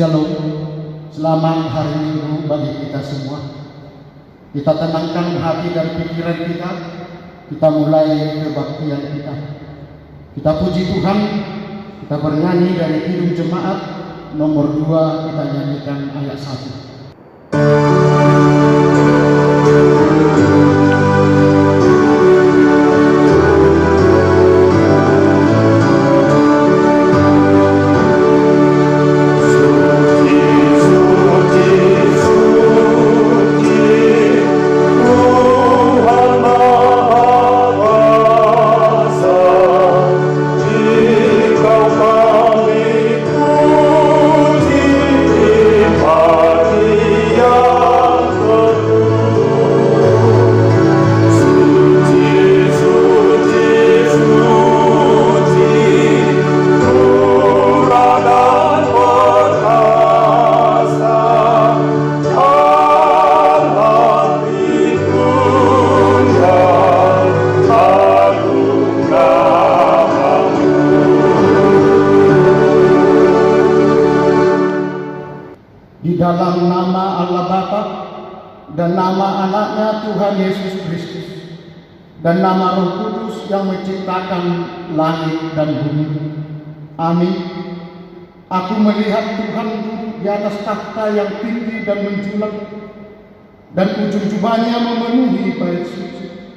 Shalom, selamat hari Minggu bagi kita semua. Kita tenangkan hati dan pikiran kita. Kita mulai kebaktian kita. Kita puji Tuhan. Kita bernyanyi dari Kidung Jemaat nomor 2. Kita nyanyikan ayat 1. Dalam nama Allah Bapa dan nama anaknya Tuhan Yesus Kristus dan nama Roh Kudus yang menciptakan langit dan bumi. Amin. Aku melihat Tuhan duduk di atas takhta yang tinggi dan menjulang, dan ujung jubahnya memenuhi bait suci.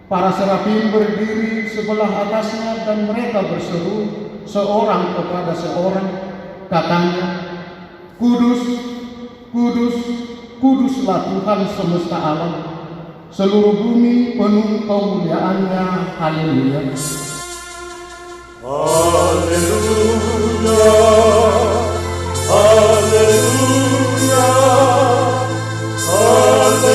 Para serafim berdiri sebelah atasnya dan mereka berseru seorang kepada seorang, katanya, Kudus, kudus, kuduslah Tuhan semesta alam. Seluruh bumi penuh kemuliaannya. Haleluya. Haleluya. Haleluya. Haleluya.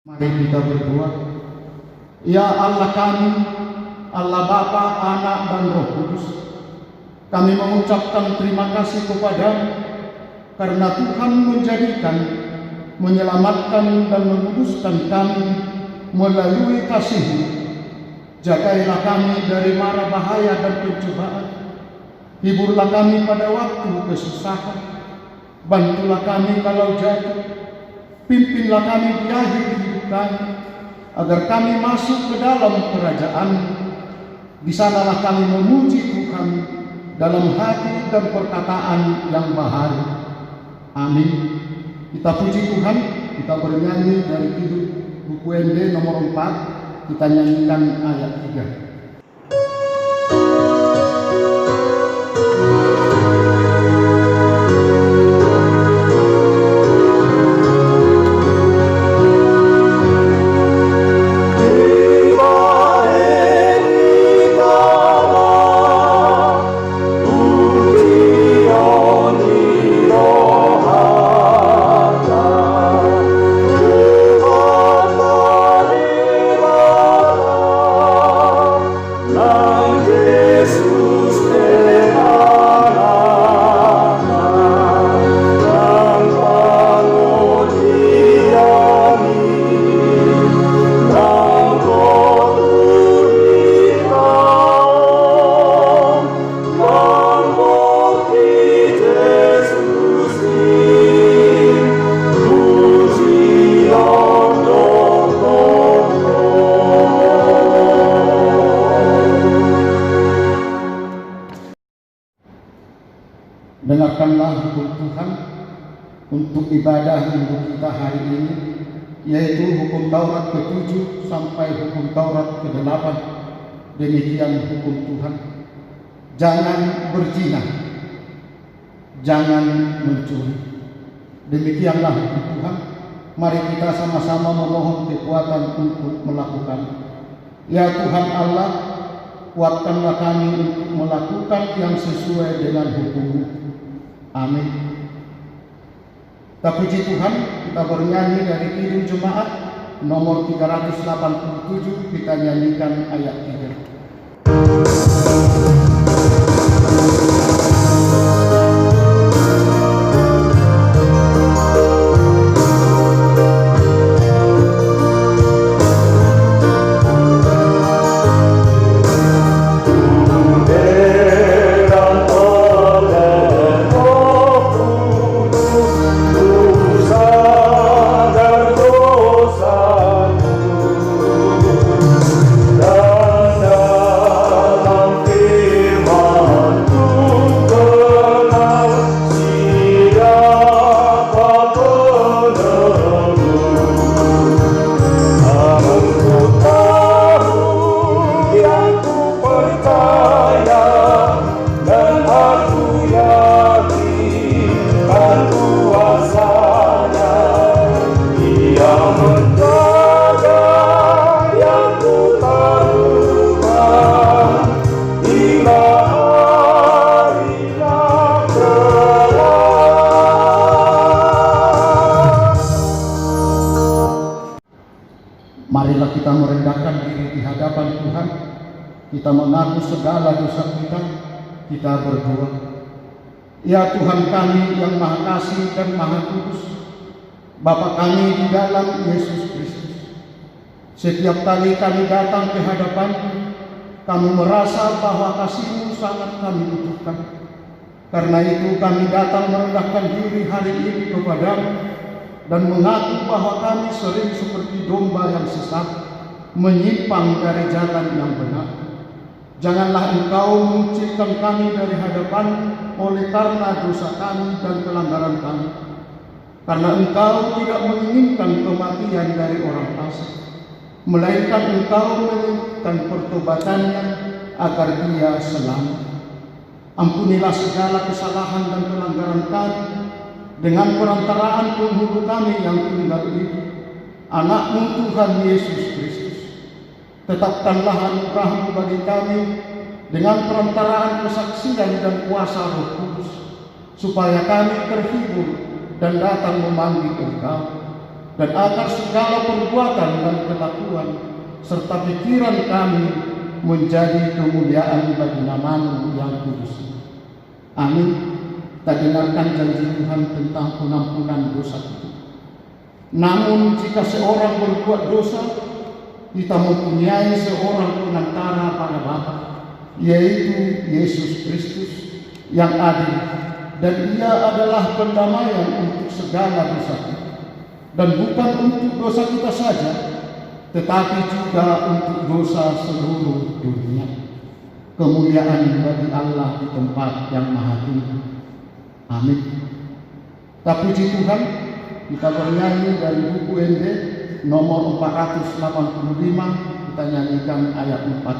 Mari kita berdoa. Ya Allah kami, Allah Bapa, Anak dan Roh Kudus, kami mengucapkan terima kasih kepada-Mu karena Tuhan menjadikan, menyelamatkan dan menguduskan kami melalui kasih-Mu. Jagailah kami dari mara bahaya dan pencobaan. Hiburlah kami pada waktu kesusahan. Bantulah kami kalau jatuh. Pimpinlah kami di akhir hidup kami, agar kami masuk ke dalam kerajaan. Di sanalah kami memuji Tuhan dalam hati dan perkataan yang bahagia. Amin. Kita puji Tuhan. Kita bernyanyi dari Kidung buku ND nomor 4. Kita nyanyikan ayat 3. Dengarkanlah hukum Tuhan untuk ibadah minggu kita hari ini, yaitu hukum Taurat ke-7 sampai hukum Taurat ke-8. Demikian hukum Tuhan. Jangan berzina, jangan mencuri. Demikianlah hukum Tuhan. Mari kita sama-sama memohon kekuatan untuk melakukan. Ya Tuhan Allah, kuatkanlah kami untuk melakukan yang sesuai dengan hukum-Mu. Amin. Kita puji Tuhan. Kita bernyanyi dari Kidung Jemaat nomor 387. Kita nyanyikan ayat 3. Marilah kita merendahkan diri di hadapan Tuhan. Kita mengaku segala dosa kita berdoa. Ya Tuhan kami yang Maha Kasih dan Maha Kudus, Bapa kami di dalam Yesus Kristus, setiap kali kami datang ke hadapan, kami merasa bahwa kasih-Mu sangat kami butuhkan. Karena itu kami datang merendahkan diri hari ini kepadamu dan mengaku bahwa kami sering seperti domba yang sesat, menyimpang dari jalan yang benar. Janganlah Engkau mengucilkan kami dari hadapan oleh karena dosa kami dan pelanggaran kami. Karena Engkau tidak menginginkan kematian dari orang fasik, melainkan Engkau menginginkan pertobatannya agar dia selamat. Ampunilah segala kesalahan dan pelanggaran kami dengan perantaraan penghulu kami yang tunggal itu, Anak-Mu Tuhan Yesus Kristus. Tetapkanlah anugerah-Mu bagi kami dengan perantaraan kesaksian dan kuasa Roh Kudus, supaya kami terhibur dan datang memanggil Engkau, dan agar segala perbuatan dan kelakuan serta pikiran kami menjadi kemuliaan bagi nama-Mu yang kudus. Amin. Kita dengarkan janji Tuhan tentang pengampunan dosa kita. Namun jika seorang berbuat dosa, kita mempunyai seorang penantara pada Bapa, yaitu Yesus Kristus yang adil, dan Dia adalah pendamaian untuk segala dosa kita. Dan bukan untuk dosa kita saja, tetapi juga untuk dosa seluruh dunia. Kemuliaan bagi Allah di tempat yang maha tinggi. Amin. Tapi puji Tuhan, kita bernyanyi dari buku ND nomor 485, kita nyanyikan ayat 4.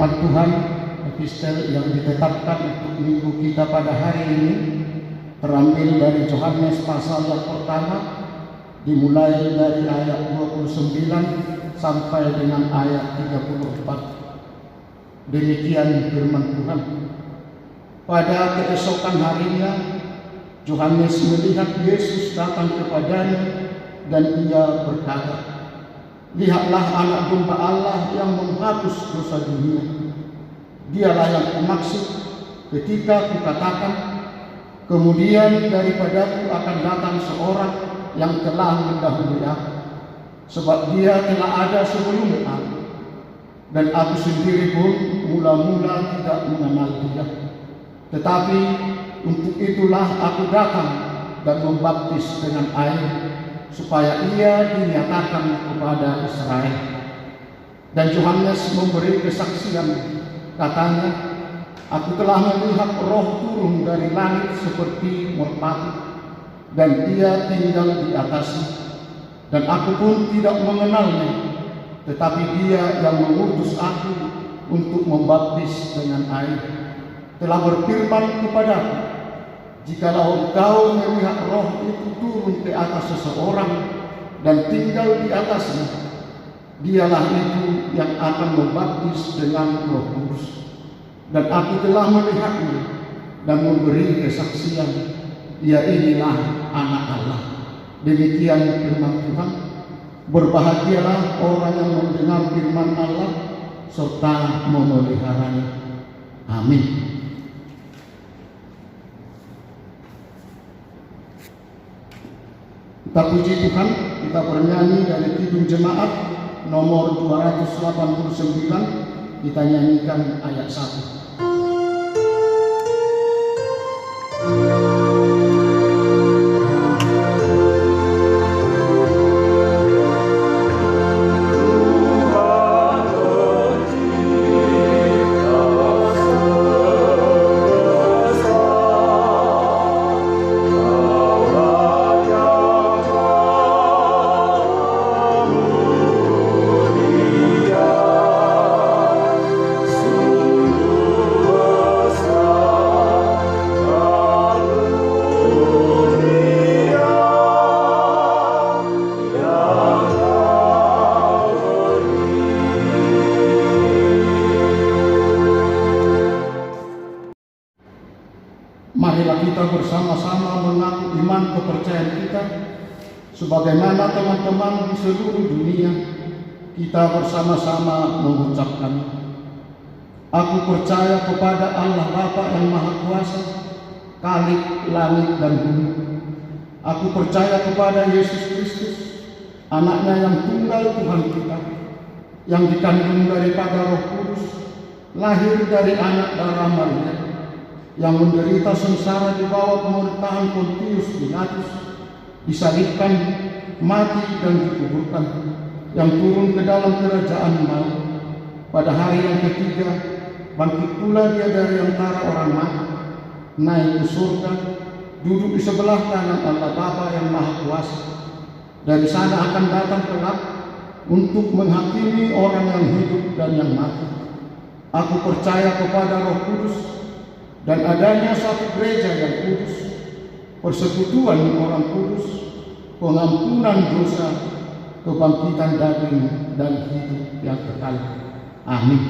Tuhan, epistel yang ditetapkan untuk minggu kita pada hari ini terambil dari Yohanes pasal yang pertama, dimulai dari ayat 29 sampai dengan ayat 34. Demikian firman Tuhan. Pada keesokan harinya, Yohanes melihat Yesus datang kepadanya dan ia berkata, "Lihatlah anak domba Allah yang menghapus dosa dunia. Dialah yang kumaksud ketika kukatakan, kemudian daripadaku akan datang seorang yang telah mendahului aku, sebab dia telah ada sebelum aku, dan aku sendiri pun mula-mula tidak mengenal dia. Tetapi untuk itulah aku datang dan membaptis dengan air, supaya ia dinyatakan kepada Israel." Dan Yohanes memberi kesaksian, katanya, "Aku telah melihat Roh turun dari langit seperti merpati, dan Dia tinggal di atasnya. Dan aku pun tidak mengenalnya, tetapi Dia yang mengutus aku untuk membaptis dengan air, telah berfirman kepadaku, jikalau engkau melihat Roh itu turun ke atas seseorang dan tinggal di atasnya, dialah itu yang akan membaptis dengan Roh Kudus. Dan aku telah melihatnya dan memberi kesaksian, Dia inilah Anak Allah." Demikian firman Tuhan. Berbahagialah orang yang mendengar firman Allah serta memeliharanya. Amin. Kita puji Tuhan, kita bernyanyi dari Kidung Jemaat nomor 289, kita nyanyikan ayat 1. Marilah kita bersama-sama mengaku iman kepercayaan kita sebagaimana teman-teman di seluruh dunia. Kita bersama-sama mengucapkan, aku percaya kepada Allah Bapa yang Maha Kuasa, Khalik langit dan bumi. Aku percaya kepada Yesus Kristus, anaknya yang tunggal Tuhan kita, yang dikandung daripada Roh Kudus, lahir dari anak darah Maria, yang menderita sengsara di bawah pemerintahan Pontius Pilatus, disalibkan, mati dan dikuburkan, yang turun ke dalam kerajaan maut. Pada hari yang ketiga, bangkit pula dia dari antara orang mati, naik ke surga, duduk di sebelah kanan Allah Bapa yang Maha Kuasa. Dari sana akan datang kelak untuk menghakimi orang yang hidup dan yang mati. Aku percaya kepada Roh Kudus dan adanya satu gereja yang kudus, persekutuan orang kudus, pengampunan dosa, kebangkitan daging, dan hidup yang kekal. Amin.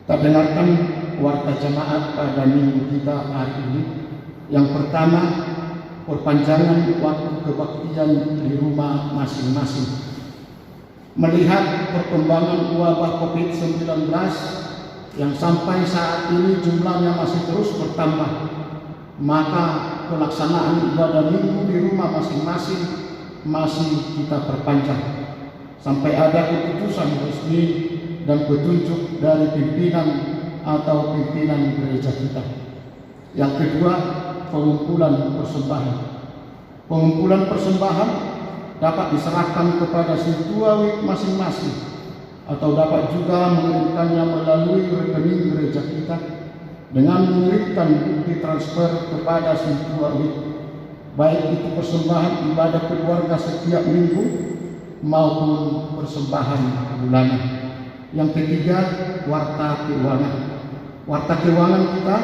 Kita dengarkan warta jemaat pada minggu kita hari ini. Yang pertama, perpanjangan waktu kebaktian di rumah masing-masing. Melihat perkembangan wabah COVID-19 yang sampai saat ini jumlahnya masih terus bertambah, maka pelaksanaan ibadah minggu di rumah masing-masing masih kita perpanjang sampai ada keputusan resmi dan petunjuk dari pimpinan atau pimpinan gereja kita. Yang kedua, pengumpulan persembahan. Pengumpulan persembahan dapat diserahkan kepada situawik masing-masing atau dapat juga mengirimkannya melalui rekening gereja kita dengan mengirimkan bukti transfer kepada situawik, baik itu persembahan ibadah keluarga setiap minggu maupun persembahan bulanan. Yang ketiga, warta keuangan. Warta keuangan kita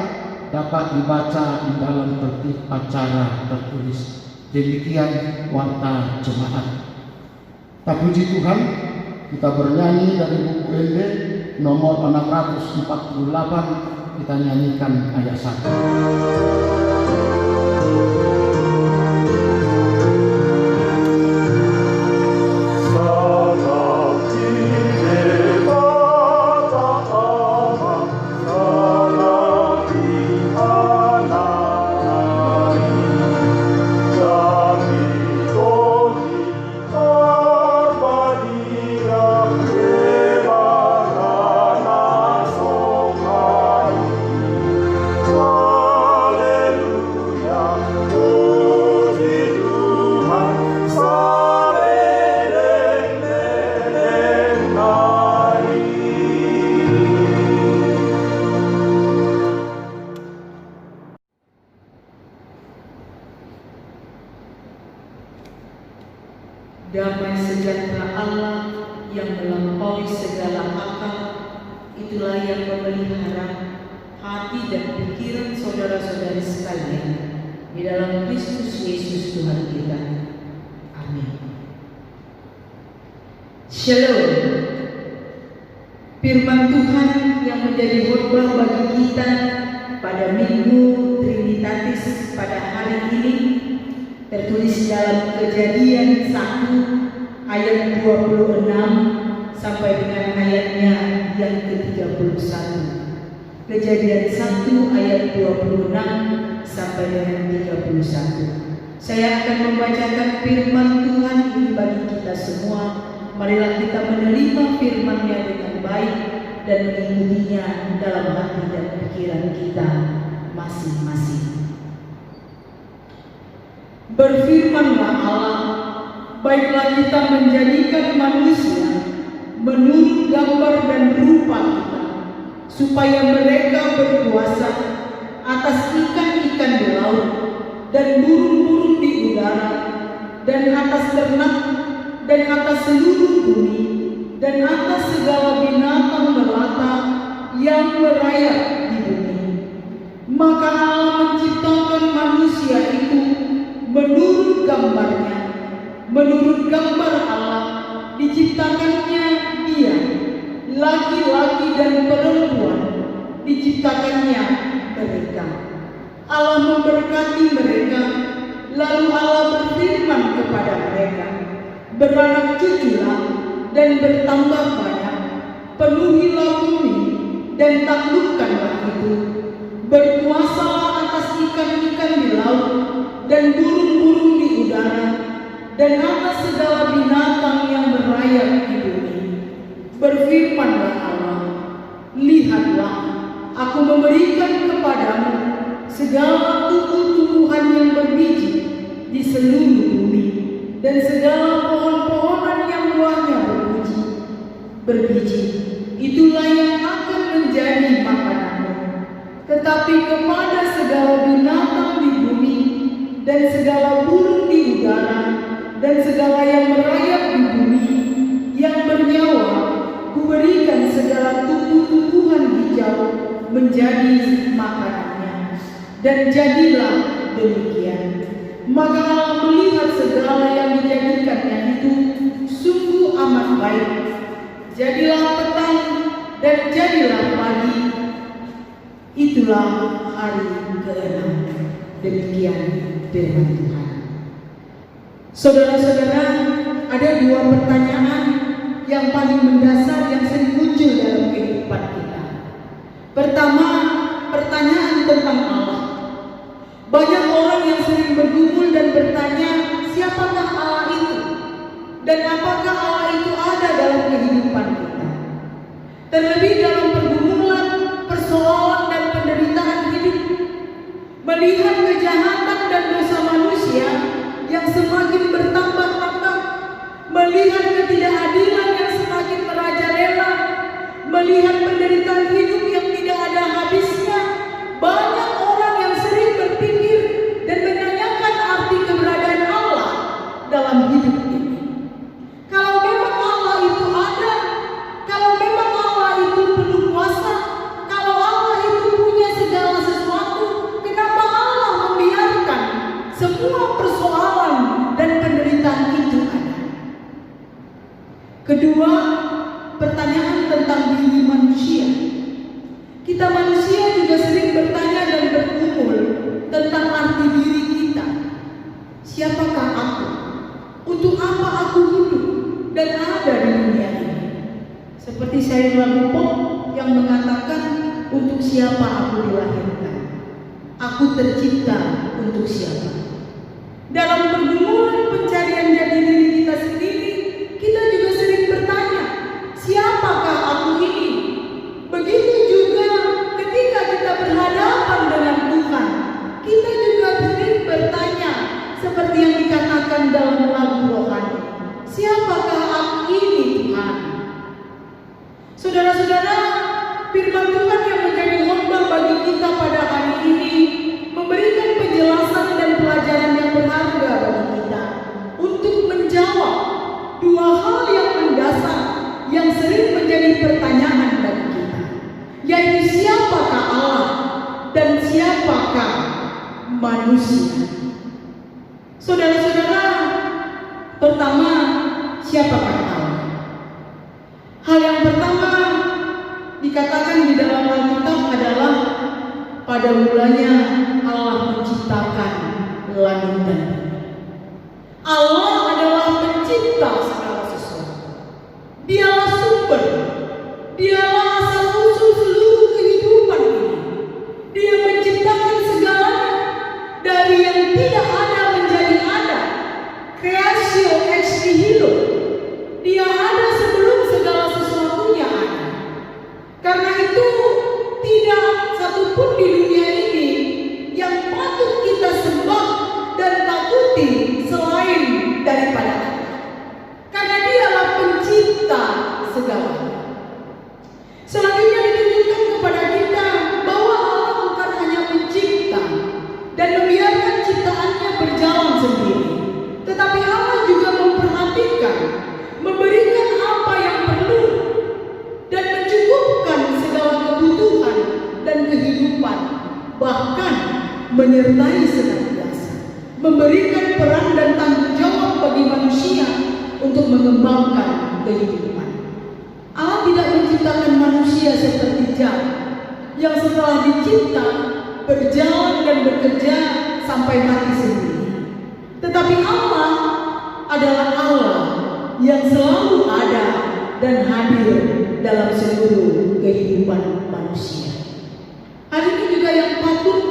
dapat dibaca di dalam tertib acara tertulis. Demikian warta jemaat. Kita puji Tuhan, kita bernyanyi dari buku ND nomor 648, kita nyanyikan ayat 1. Damai sejahtera Allah yang melampaui segala akal, itulah yang memelihara hati dan pikiran saudara-saudari sekalian di dalam Kristus Yesus Tuhan kita. Amin. Shalom. Firman Tuhan yang menjadi khotbah bagi kita pada Minggu Trinitatis pada hari ini tertulis dalam Kejadian 1 ayat 26 sampai dengan ayatnya yang ke-31. Kejadian 1 ayat 26 sampai dengan 31. Saya akan membacakan firman Tuhan ini bagi kita semua. Marilah kita menerima firman-Nya dengan baik dan mengikutinya dalam hati dan pikiran kita masing-masing. Berfirmanlah Allah, baiklah kita menjadikan manusia menurut gambar dan rupa kita, supaya mereka berkuasa atas ikan-ikan di laut dan burung-burung di udara dan atas ternak dan atas seluruh bumi dan atas segala binatang melata yang merayap di bumi. Maka Allah menciptakan manusia itu menurut gambarnya, menurut gambar Allah diciptakannya dia, laki-laki dan perempuan diciptakannya mereka. Allah memberkati mereka, lalu Allah berfirman kepada mereka, beranak cuculah dan bertambah banyak, penuhilah bumi dan taklukkanlah itu, berkuasalah atas ikan-ikan di laut dan burung-burung di udara dan atas segala binatang yang merayap di bumi. Berfirmanlah Allah, lihatlah, aku memberikan kepadamu segala tumbuh-tumbuhan yang berbiji di seluruh bumi dan segala pohon-pohonan yang buahnya berbiji. Itulah yang akan menjadi makananmu. Tetapi kepada segala binatang di bumi dan segala burung di udara dan segala yang merayap di bumi yang bernyawa, kuberikan segala tumbuh-tumbuhan hijau menjadi makanannya. Dan jadilah demikian. Maka Allah melihat segala yang dijadikannya itu sungguh amat baik. Jadilah petang dan jadilah pagi. Itulah hari ke-6. Demikian firman Tuhan. Saudara-saudara, ada dua pertanyaan yang paling mendasar yang sering muncul dalam kehidupan kita. Pertama, pertanyaan tentang Allah. Banyak orang yang sering bergumul dan bertanya, siapakah Allah itu? Dan apakah Allah itu ada dalam kehidupan kita? Terlebih dalam pergumulan, persoalan dan penderitaan hidup, melihat kejahatan dan dosa manusia yang semakin bertambah-tambah, melihat ketidakadilan yang semakin merajalela, melihat penderitaan hidup yang tidak ada habisnya, banyak orang yang sering berpikir dan menanyakan arti keberadaan Allah dalam hidup ini. Kalau memang Allah itu ada, kalau memang Allah itu penuh kuasa, kalau Allah itu punya segala sesuatu, kenapa Allah membiarkan semua persoalan dan penderitaan itu ada? Kedua, pertanyaan tentang diri manusia. Kita manusia juga sering bertanya dan bergumul tentang arti diri kita. Siapakah aku? Untuk apa aku hidup dan ada di dunia ini? Seperti syair lagu pop yang mengatakan, untuk siapa aku dilahirkan? Aku tercipta untuk siapa? Dalam pergumulan pencarian jati diri kita sendiri, kita juga sering bertanya, siapakah aku ini? Begitu juga ketika kita berhadapan dengan Tuhan, kita juga sering bertanya seperti yang dikatakan dalam lagu rohani, siapakah aku ini Tuhan? Saudara-saudara, firman Tuhan yang menjadi khotbah bagi kita pada hari ini memberikan penjelasan dan pelajaran yang berharga bagi kita untuk menjawab dua hal yang mendasar yang sering menjadi pertanyaan bagi kita, yaitu siapakah Allah dan siapakah manusia. Saudara-saudara, pertama, siapakah Allah? Hal yang pertama dikatakan di dalam Alkitab adalah pada mulanya Allah menciptakan langit dan bumi. nihilo. Dia ada sebelum segala sesuatunya ada. Karena itu tidak satupun di dunia ini yang patut kita sembah dan takuti selain daripada Allah. Karena Dialah pencipta segalanya. Selanjutnya ditunjukkan kepada kita bahwa Allah bukan hanya mencipta dan membiarkan ciptaannya berjalan sendiri, tetapi Allah juga memperhatikan, memberikan apa yang perlu dan mencukupkan segala kebutuhan dan kehidupan, bahkan menyertai senantiasa, memberikan peran dan tanggung jawab bagi manusia untuk mengembangkan kehidupan. Allah tidak menciptakan manusia seperti jam yang setelah dicipta berjalan dan bekerja sampai mati sendiri. Tetapi Allah adalah Allah yang selalu ada dan hadir dalam seluruh kehidupan manusia. Hal ini juga yang patut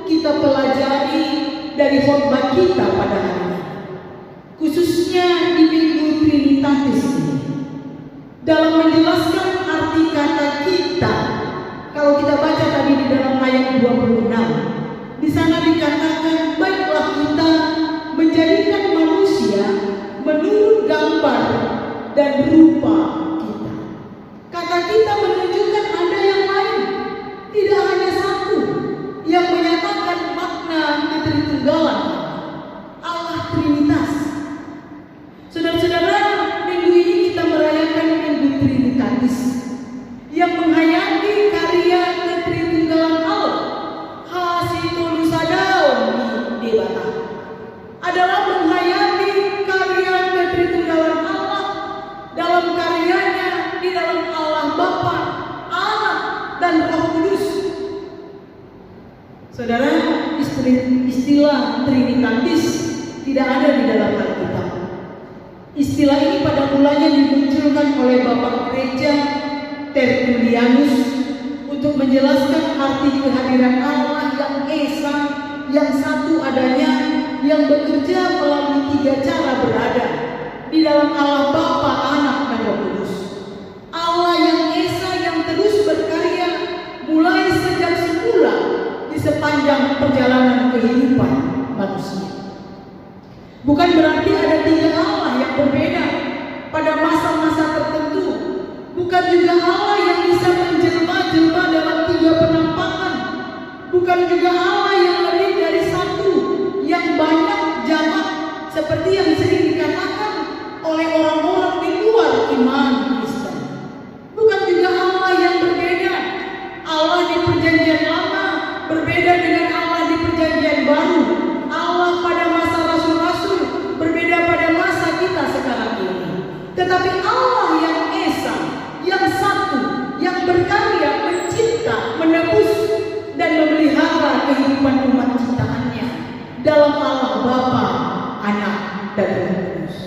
kita pelajari dari khotbah kita pada hari ini, khususnya di Minggu Trinitatis ini. Dalam menjelaskan arti kata kita, kalau kita baca tadi di dalam ayat 26, di sana dikatakan, baiklah kita menjadikan manusia menurut gambar dan rupa kita. Kata kita menunjukkan ada yang lain, tidak hanya satu yang menyatakan makna ketritunggalan Allah Trinitas. Saudara-saudara, minggu ini kita merayakan Minggu Trinitatis yang menghayati karya ketritunggalan Allah. Hasitolusadao di Batak adalah menghayati karya ketritunggalan Allah dalam karyanya di dalam Allah Bapa, Anak, dan Roh Kudus. Saudara, istilah Trinitatis tidak ada di dalam Alkitab. Istilah ini pada mulanya dimunculkan oleh Bapak Gereja Tertullianus untuk menjelaskan arti kehadiran Allah yang esa, yang satu adanya, yang bekerja melalui 3 cara berada di dalam Allah Bapa, Anak, dan Roh Kudus. Allah yang esa yang terus berkarya mulai sejak semula di sepanjang perjalanan kehidupan manusia. Bukan berarti ada 3 Allah yang berbeda pada masa-masa tertentu. Bukan juga Allah yang bisa menjelma-jelma dalam 3 penampakan. Bukan juga Allah yang lebih dari satu, yang banyak jamak, seperti yang sering dikatakan oleh orang-orang di luar iman Kristen. Bukan juga Allah yang berbeda. Allah di perjanjian lama berbeda dengan Allah di perjanjian baru. Allah pada masa rasul-rasul berbeda pada masa kita sekarang ini. Tetapi Allah yang esa, yang satu, yang berkarya, mencipta, menebus, dan memelihara kehidupan umat ciptaannya dalam Allah Bapa, Anak, dan Roh Kudus.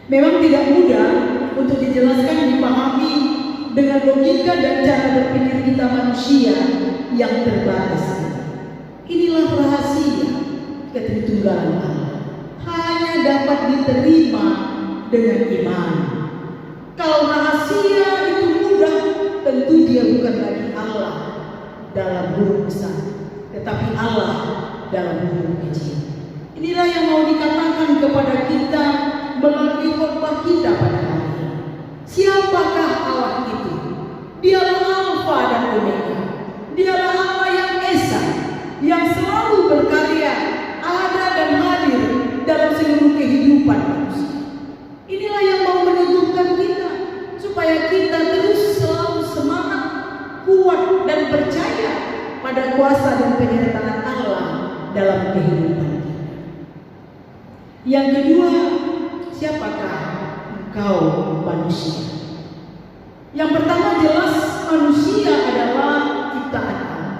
Memang tidak mudah untuk dijelaskan, dipahami dengan logika dan cara berpikir kita manusia yang terbatas. Inilah rahasia ketritunggalan Allah. Hanya dapat diterima dengan iman. Kalau rahasia itu mudah, tentu dia bukan lagi Allah dalam huruf besar, tetapi Allah dalam huruf kecil. Inilah yang mau dikatakan kepada kita melalui khotbah kita pada hari ini. Siapakah Allah itu? Dialah Alfa dan Omega. Dialah Allah yang esa, yang selalu berkarya, ada dan hadir dalam seluruh kehidupan manusia. Inilah yang mau meneguhkan kita supaya kita terus selalu semangat, kuat, dan percaya pada kuasa dan penyertaan Allah dalam kehidupan kita. Yang kedua, siapakah engkau manusia? Yang pertama, jelas manusia adalah ciptaan Allah.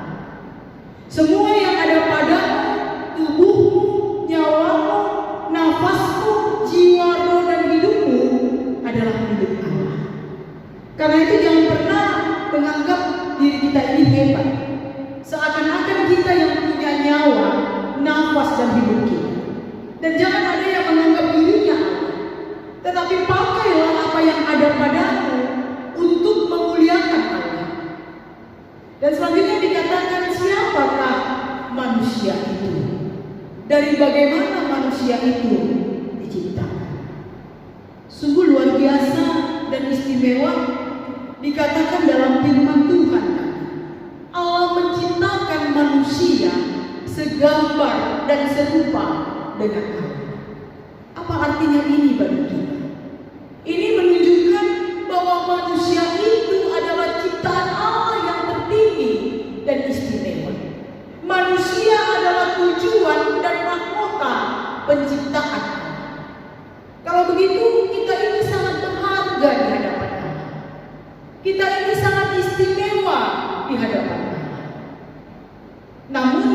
Semua yang ada padamu, tubuhmu, nyawamu, nafasmu, jiwa, roh, dan hidupmu adalah milik Allah. Karena itu jangan pernah menganggap diri kita ini hebat, seakan-akan kita yang punya nyawa, nafas, dan hidup kita. Dan jangan ada yang menganggap dirinya Allah, manusia itu, dari bagaimana manusia itu diciptakan. Sungguh luar biasa dan istimewa dikatakan dalam firman Tuhan. Allah menciptakan manusia segambar dan serupa dengan Allah. Apa artinya ini bagi kita? Ini menunjukkan bahwa manusia itu adalah ciptaan Allah yang tertinggi dan istimewa. Manusia adalah tujuan dan mahkota penciptaan Allah. Kalau begitu, kita ini sangat berharga di hadapan Allah. Kita ini sangat istimewa di hadapan Allah. Namun,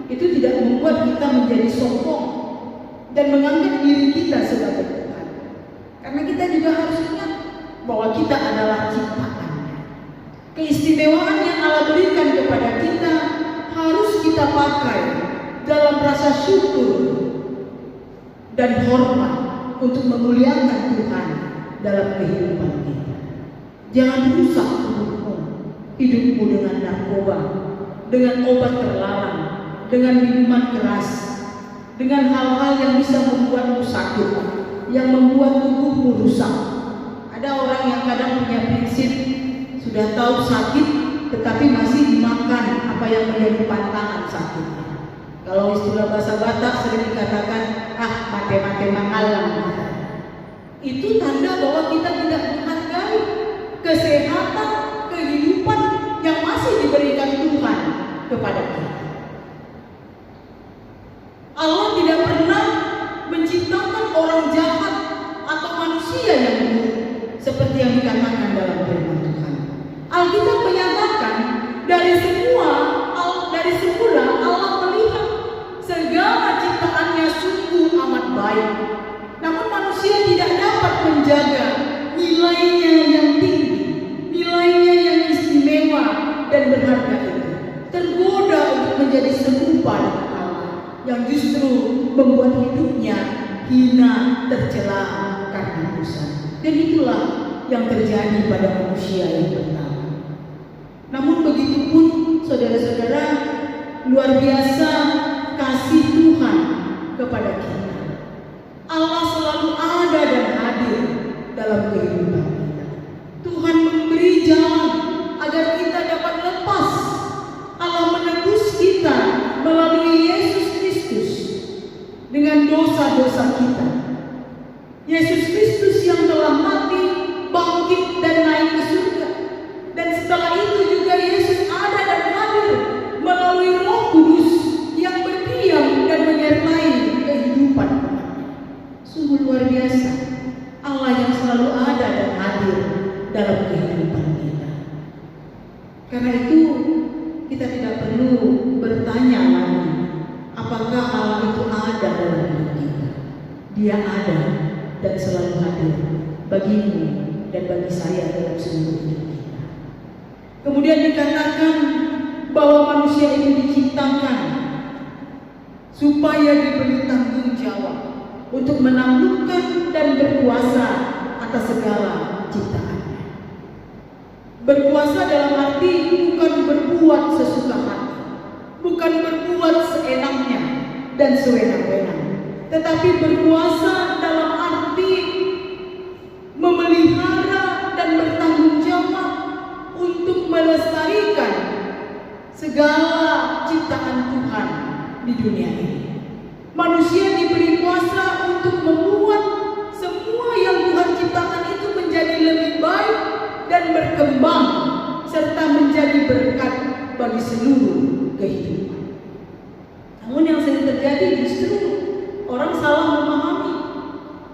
itu tidak membuat kita menjadi sombong dan menganggap diri kita sebagai Tuhan. Karena kita juga harus ingat bahwa kita adalah ciptaan. Keistimewaan yang Allah berikan kepada kita harus kita pakai dalam rasa syukur dan hormat untuk memuliakan Tuhan dalam kehidupan kita. Jangan rusak hidupmu dengan narkoba, dengan obat terlarang, dengan minuman keras, dengan hal-hal yang bisa membuatmu sakit, yang membuat tubuhmu rusak. Ada orang yang kadang punya prinsip, sudah tahu sakit tetapi masih dimakan apa yang menjadi pantangan sakitnya. Kalau istilah bahasa Batak sering dikatakan, mate-mate mangalang. Itu tanda bahwa kita tidak menghargai kesehatan, kehidupan yang masih diberikan Tuhan kepada kita. Allah tidak pernah menciptakan orang jahat atau manusia yang buruk seperti yang dikatakan dalam firman Tuhan. Alkitab menyatakan dari semula Allah melihat segala ciptaannya sungguh amat baik. Namun manusia tidak dapat menjaga nilainya yang tinggi, nilainya yang istimewa dan berharga itu. Tergoda untuk menjadi serupa dengan Allah yang justru membuat hidupnya hina, tercela karena dosa. Dan itulah yang terjadi pada manusia yang pertama. Namun begitu pun saudara-saudara, luar biasa kasih Tuhan kepada kita. Allah selalu ada dan hadir dalam kehidupan kita. Tuhan memberi jalan agar kita dapat lepas. Allah menebus kita melalui Yesus Kristus dengan dosa-dosa kita. Yesus Kristus yang telah mati, bangkit dan naik ke surga. Dan setelah itu juga Yesus ada dan hadir melalui Roh Kudus yang berdiam dan menyertai kehidupan umatnya. Sungguh luar biasa Allah yang selalu ada dan hadir dalam kehidupan kita. Karena itu kita tidak perlu bertanya lagi apakah Allah itu ada dalam hidup kita. Dia ada dan selalu hadir bagimu dan bagi saya dalam seluruh hidup kita. Kemudian dikatakan bahwa manusia itu diciptakan supaya diberi tanggung jawab untuk menaklukkan dan berkuasa atas segala ciptaannya. Berkuasa dalam arti bukan berbuat sesuka hati, bukan berbuat seenaknya dan sewenang-wenang, tetapi berkuasa dalam arti memelihara dan bertanggung jawab untuk melestarikan segala ciptaan Tuhan di dunia ini. Manusia diberi kuasa untuk membuat semua yang Tuhan ciptakan itu menjadi lebih baik dan berkembang serta menjadi berkat bagi seluruh kehidupan. Namun yang sering terjadi justru orang salah memahami.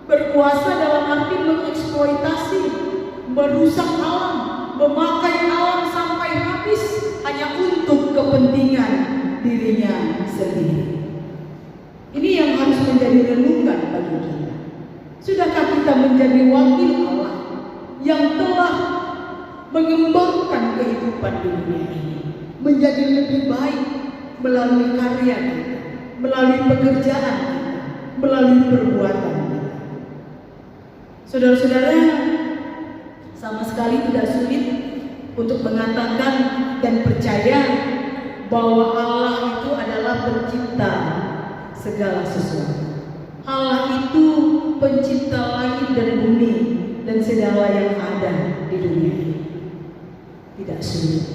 Berkuasa dalam arti mengeksploitasi, merusak alam, memakai alam sampai habis hanya untuk kepentingan dirinya sendiri. Ini yang harus menjadi renungan bagi kita. Sudahkah kita menjadi wakil Allah yang telah mengembangkan kehidupan di dunia ini menjadi lebih baik melalui karya kita, melalui pekerjaan kita, melalui perbuatan kita? Saudara-saudara, sama sekali tidak sulit untuk mengatakan dan percaya bahwa Allah itu adalah pencipta pencipta segala sesuatu. Allah itu pencipta langit dan bumi dan segala yang ada di dunia ini. Tidak sulit.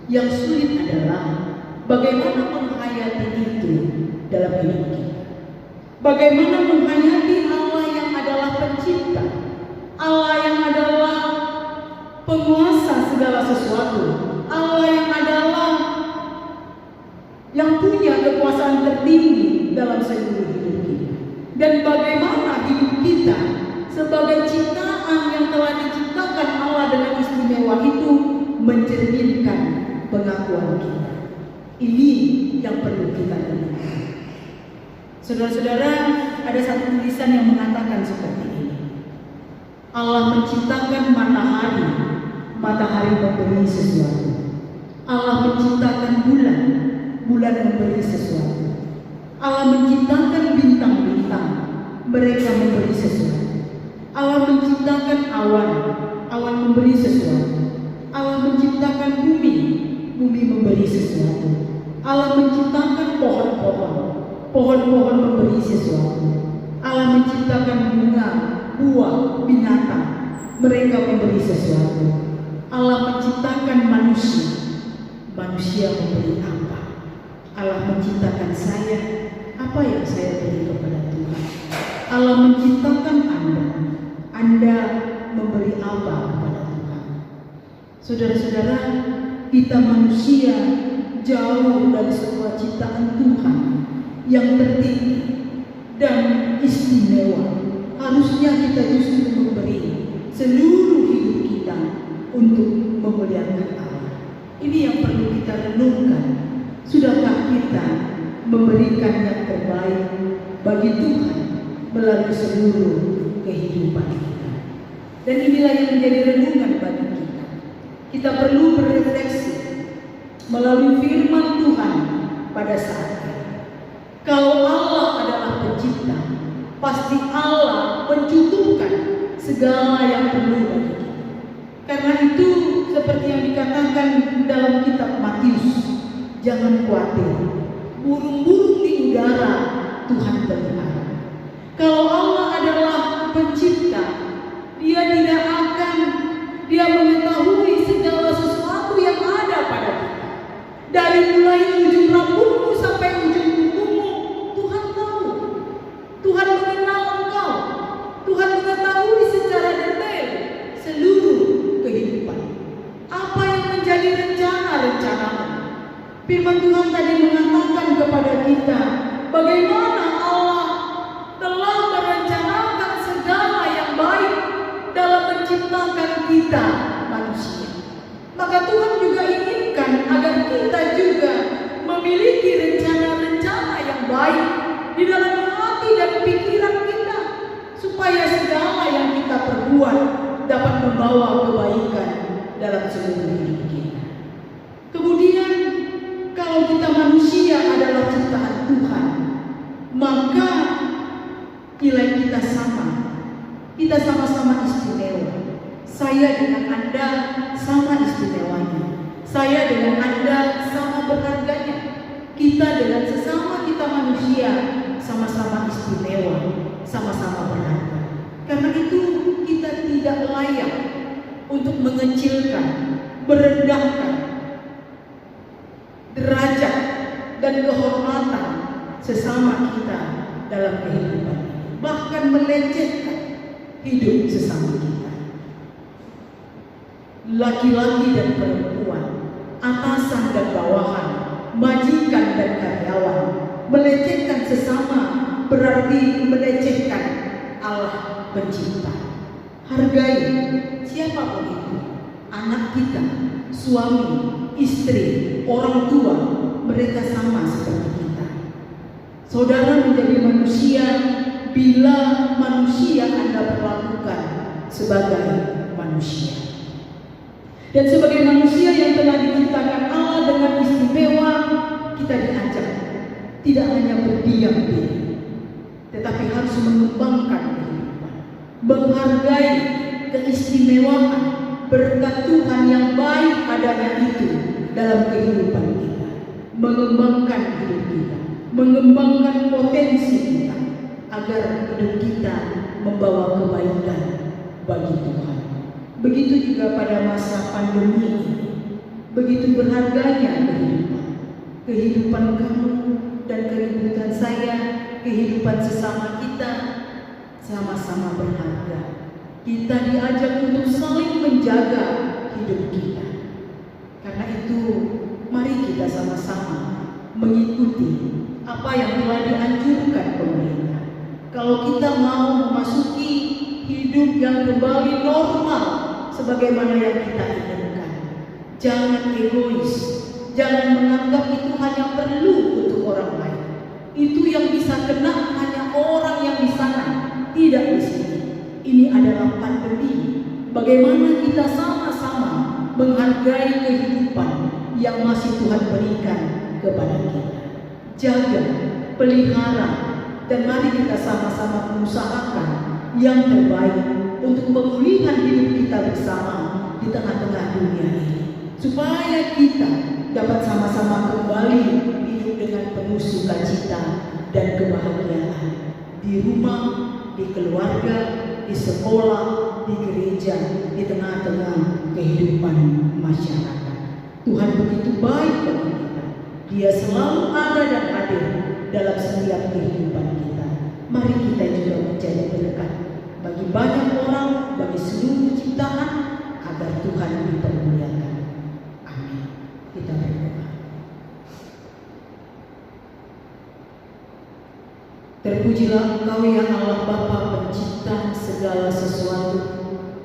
Yang sulit adalah bagaimana menghayati itu dalam hidup kita. Bagaimana menghayati Allah yang adalah pencipta, Allah yang adalah penguasa segala sesuatu, Allah yang adalah yang punya kekuasaan tertinggi dalam seluruh hidup kita. Dan bagaimana hidup kita sebagai ciptaan yang telah diciptakan Allah dengan istimewa itu mencerminkan pengakuan kita. Ini yang perlu kita renungkan. Saudara-saudara, ada satu tulisan yang mengatakan seperti ini. Allah menciptakan matahari, matahari memberi sesuatu. Allah menciptakan bulan, bulan memberi sesuatu. Allah menciptakan bintang-bintang, mereka memberi sesuatu. Allah menciptakan awan, awan memberi sesuatu. Allah menciptakan bumi, bumi memberi sesuatu. Allah menciptakan pohon-pohon, pohon-pohon memberi sesuatu. Allah menciptakan bunga, buah, binatang, mereka memberi sesuatu. Allah menciptakan manusia, manusia memberi apa? Allah menciptakan saya, apa yang saya beri kepada Tuhan? Allah menciptakan Anda memberi apa kepada Tuhan? Saudara-saudara, kita manusia jauh dari sebuah ciptaan Tuhan yang tertinggi dan istimewa. Harusnya kita justru memberi seluruh hidup kita untuk memuliakan Allah. Ini yang perlu kita renungkan. Sudahkah kita memberikan yang terbaik bagi Tuhan melalui seluruh kehidupan kita? Dan inilah yang menjadi renungan bagi kita. Kita perlu berefleksi melalui firman Tuhan pada saat ini. Kalau Allah adalah pencipta, pasti Allah mencukupkan segala yang perlu bagi kita. Karena itu seperti yang dikatakan dalam kitab Matius, jangan khawatir, burung-burung di udara Tuhan pelihara. Kalau Allah adalah pencipta, Dia tidak akan, Dia mengetahui segala sesuatu yang ada pada kita. Dari mulai ujung rambutmu sampai ujung kukumu, Tuhan tahu. Tuhan mengenal engkau. Tuhan mengetahui secara detail seluruh kehidupan. Apa yang menjadi rencana-rencanamu? Firman Tuhan tadi mengatakan kepada kita bagaimana Allah telah merencanakan segala yang baik dalam menciptakan kita manusia. Maka Tuhan juga inginkan agar kita juga memiliki rencana-rencana yang baik di dalam hati dan pikiran kita, supaya segala yang kita perbuat dapat membawa kebaikan dalam seluruh hidup kita. Kemudian kalau kita manusia adalah ciptaan Tuhan, maka nilai kita sama. Kita sama-sama istimewa. Saya dengan Anda sama istimewanya. Saya dengan Anda sama berharganya. Kita dengan sesama kita manusia sama-sama istimewa, sama-sama berharga. Karena itu kita tidak layak untuk mengecilkan, merendahkan derajat dan kehormatan sesama kita dalam kehidupan, bahkan melecehkan hidup sesama kita. Laki-laki dan perempuan, atasan dan bawahan, majikan dan karyawan, melecehkan sesama berarti melecehkan Allah pencipta. Hargai siapapun itu, anak kita, suami, istri, orang tua, mereka sama seperti kita. Saudara menjadi manusia bila manusia Anda perlakukan sebagai manusia. Dan sebagai manusia yang telah diciptakan Allah dengan istimewa, kita diajak tidak hanya berdiam diri, tetapi harus mengembangkan kehidupan, menghargai keistimewaan berkat Tuhan yang baik adanya itu dalam kehidupan kita, mengembangkan hidup kita, mengembangkan potensi kita, agar hidup kita membawa kebaikan bagi Tuhan. Begitu juga pada masa pandemi ini, begitu berharganya kehidupan kamu dan kehidupan saya, kehidupan sesama kita sama-sama berharga. Kita diajak untuk saling menjaga hidup kita. Karena itu, mari kita sama-sama mengikuti apa yang telah dianjurkan pemerintah. Kalau kita mau memasuki hidup yang kembali normal sebagaimana yang kita inginkan, jangan egois, jangan menganggap itu hanya perlu untuk orang lain. Itu yang bisa kena hanya orang yang di sana, tidak di sini. Ini adalah pandemi. Bagaimana kita sama-sama menghargai kehidupan yang masih Tuhan berikan kepada kita. Jaga, pelihara, dan mari kita sama-sama mengusahakan yang terbaik untuk pemulihan hidup kita bersama di tengah-tengah dunia ini, supaya kita dapat sama-sama kembali hidup dengan penuh sukacita dan kebahagiaan di rumah, di keluarga, di sekolah, di gereja, di tengah-tengah kehidupan masyarakat. Tuhan begitu baik bagi kita. Dia selalu ada dan hadir dalam setiap kehidupan kita. Mari kita juga menjadi berkat bagi banyak orang, bagi seluruh ciptaan, agar Tuhan dipermuliakan. Amin. Kita berdoa. Terpujilah Engkau ya Allah Bapa pencipta segala sesuatu,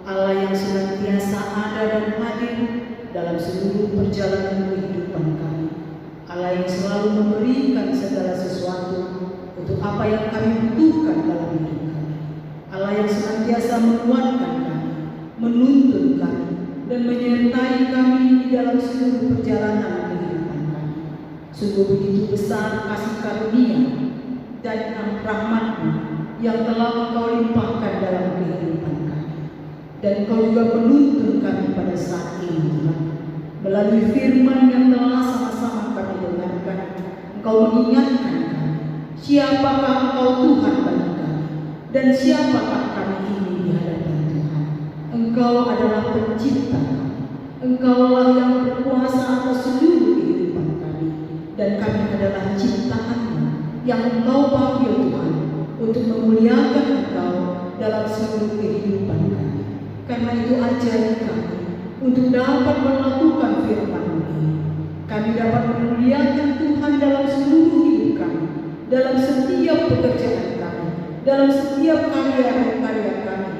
Allah yang senantiasa ada dan hadir dalam seluruh perjalanan kehidupan kami, Allah yang selalu memberikan segala sesuatu untuk apa yang kami butuhkan dalam hidup kami, Allah yang senantiasa menguatkan kami, menuntun kami, dan menyertai kami di dalam seluruh perjalanan kehidupan kami. Sungguh begitu besar kasih karunia dan rahmat-Mu yang telah Engkau limpahkan dalam kehidupan kami. Dan Engkau juga menuntun kami pada saat ini, Tuhan. Melalui firman yang telah sama-sama kami dengarkan, Engkau mengingatkan kami, siapakah Engkau Tuhan bagi kami, dan siapakah kami ini di hadapan Tuhan. Engkau adalah pencipta kami, Engkaulah yang berkuasa atas seluruh kehidupan kami, dan kami adalah ciptaan-Mu yang Engkau panggil Tuhan untuk memuliakan Engkau dalam seluruh kehidupan kami. Karena itu ajari kami untuk dapat melakukan firman-Mu ini. Kami dapat memuliakan Tuhan dalam seluruh hidup kami, dalam setiap pekerjaan kami, dalam setiap karya-karya kami,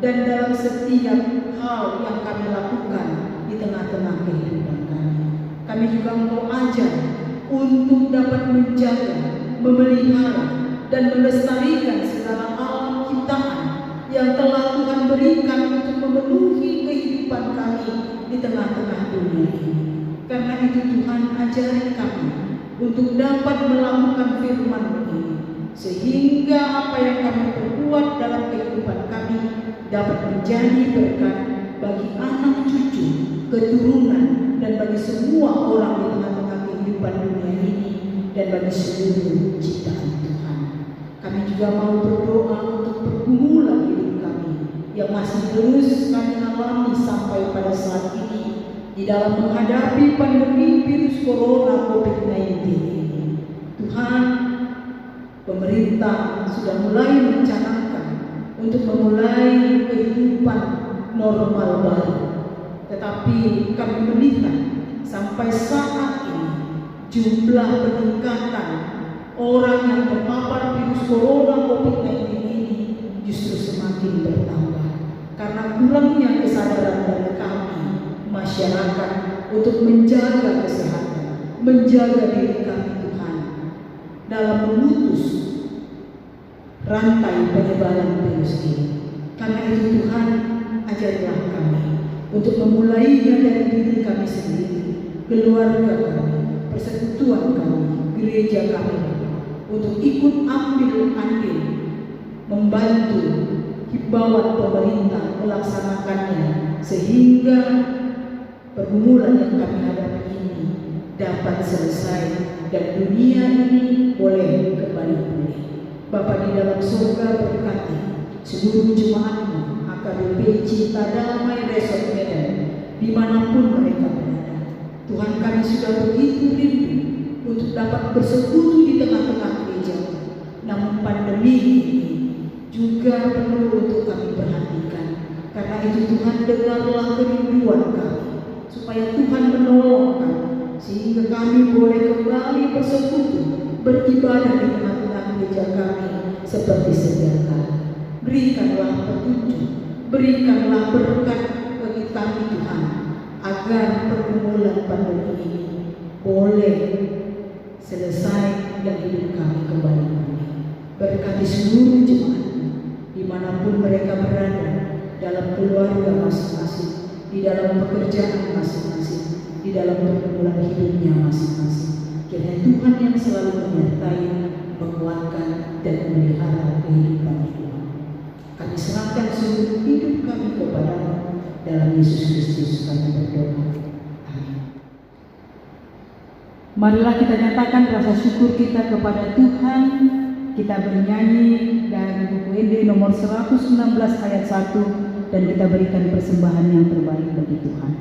dan dalam setiap hal yang kami lakukan di tengah-tengah kehidupan kami. Kami juga Engkau ajar untuk dapat menjaga, memelihara, dan melestarikan segala alam ciptaan yang telah Tuhan berikan untuk memenuhi kehidupan kami di tengah-tengah dunia ini. Karena itu Tuhan ajari kami untuk dapat melakukan firman-Mu ini, sehingga apa yang kami perbuat dalam kehidupan kami dapat menjadi berkat bagi anak cucu, keturunan, dan bagi semua orang di tengah-tengah kehidupan dunia ini, dan bagi seluruh ciptaan Tuhan. Kami juga mau berdoa untuk pergumulan hidup kami yang masih terus kami alami sampai pada saat ini di dalam menghadapi pandemi virus corona COVID-19 ini. Tuhan, pemerintah sudah mulai mencanangkan untuk memulai kehidupan normal baru. Tetapi kami melihat sampai saat ini jumlah peningkatan orang yang terpapar virus corona COVID-19 ini justru semakin bertambah karena kurangnya kesadaran dari kami masyarakat untuk menjaga kesehatan, menjaga diri kami Tuhan dalam memutus rantai penyebaran virus ini. Karena itu Tuhan, ajarilah kami untuk memulainya dari diri kami sendiri, keluarga kami, persekutuan kami, gereja kami, untuk ikut ambil andil membantu himbauan pemerintah melaksanakannya, sehingga pergumulan yang kami hadapi ini dapat selesai dan dunia ini boleh Bapa di dalam surga, berkati seluruh jemaatmu AKBP Cinta Damai Resort Medan dimanapun mereka berada. Tuhan, kami sudah begitu rindu untuk dapat bersekutu di tengah-tengah gereja. Namun pandemi ini juga perlu untuk kami perhatikan. Karena itu Tuhan, dengarlah kerinduan kami, supaya Tuhan menolong kami, sehingga kami boleh kembali bersekutu, beribadah di tengah-tengah gereja kami seperti sedia kala. Berikanlah petunjuk, berikanlah berkat bagi kami Tuhan, agar pergumulan pandemi ini boleh selesai dan hidup kami kembali pulih. Berkati seluruh jemaat dimanapun mereka berada, dalam keluarga masing-masing, di dalam pekerjaan masing-masing, di dalam pergumulan hidupnya masing-masing. Kiranya Tuhan yang selalu menyertai, menguatkan, dan memelihara kehidupan hidup. Kami serahkan seluruh hidup kami kepada-Mu, dalam Yesus Kristus kami berdoa. Amin. Marilah kita nyatakan rasa syukur kita kepada Tuhan. Kita bernyanyi dari buku ND nomor 116 ayat 1, dan kita berikan persembahan yang terbaik bagi Tuhan.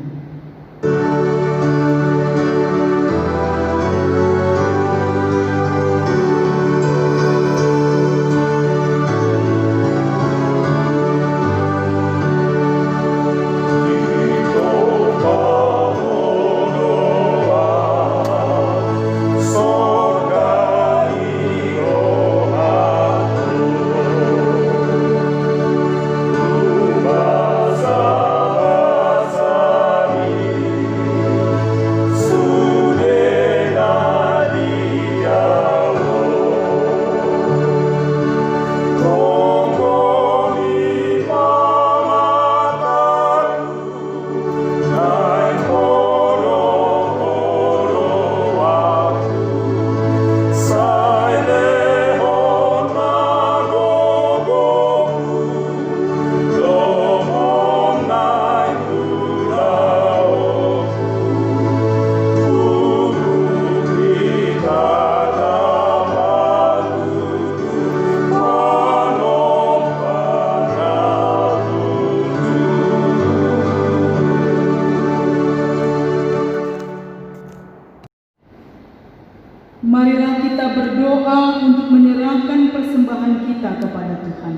Marilah kita berdoa untuk menyerahkan persembahan kita kepada Tuhan.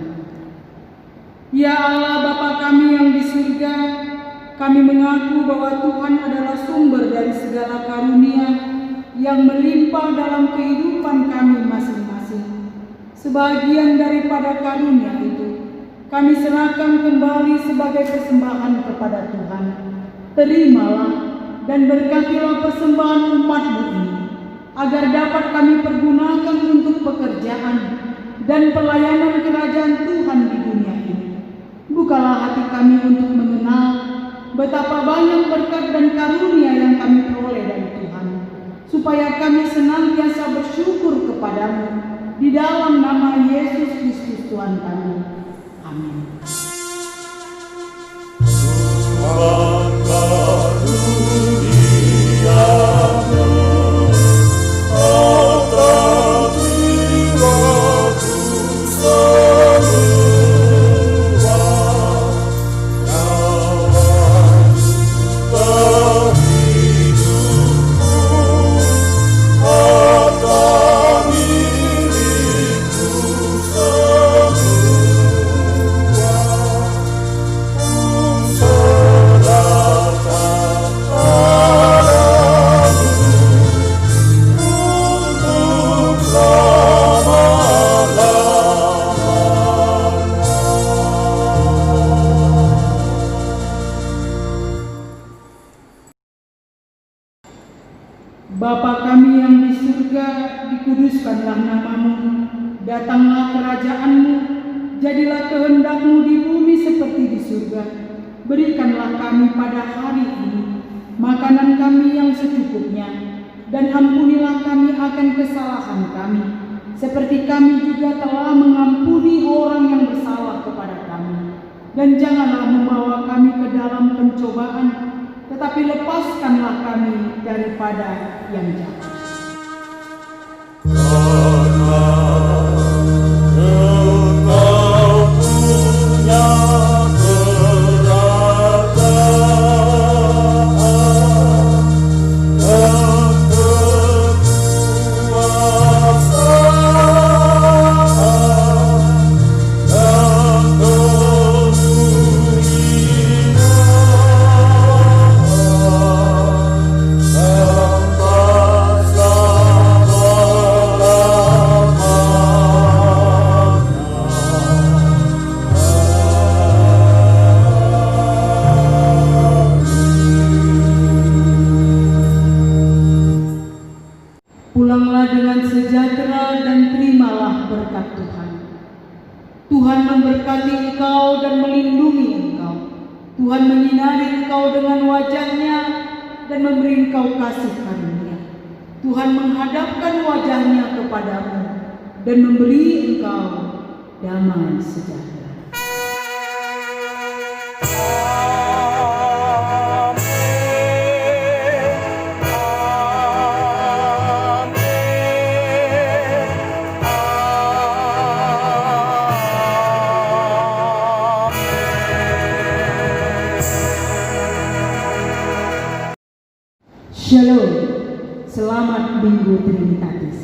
Ya Allah Bapa kami yang di surga, kami mengaku bahwa Tuhan adalah sumber dari segala karunia yang melimpah dalam kehidupan kami masing-masing. Sebagian daripada karunia itu kami serahkan kembali sebagai persembahan kepada Tuhan. Terimalah dan berkatilah persembahan umat-Mu ini, agar dapat kami pergunakan untuk pekerjaan dan pelayanan kerajaan Tuhan di dunia ini. Bukalah hati kami untuk mengenal betapa banyak berkat dan karunia yang kami peroleh dari Tuhan, supaya kami senantiasa bersyukur kepadamu di dalam nama Yesus Kristus Tuhan kami. Amin. Bapa kami yang di surga, dikuduskanlah nama-Mu, datanglah kerajaan-Mu, jadilah kehendak-Mu di bumi seperti di surga. Berikanlah kami pada hari ini makanan kami yang secukupnya, dan ampunilah kami akan kesalahan kami, seperti kami juga telah mengampuni orang yang bersalah kepada kami. Dan janganlah membawa kami ke dalam pencobaan, tetapi lepaskanlah kami daripada yang jahat. berkat Tuhan. Tuhan memberkati engkau dan melindungi engkau. Tuhan menyinari engkau dengan wajah-Nya dan memberi engkau kasih karunia. Tuhan menghadapkan wajah-Nya kepadamu dan memberi engkau damai sejahtera. Shalom, selamat Minggu Trinitatis.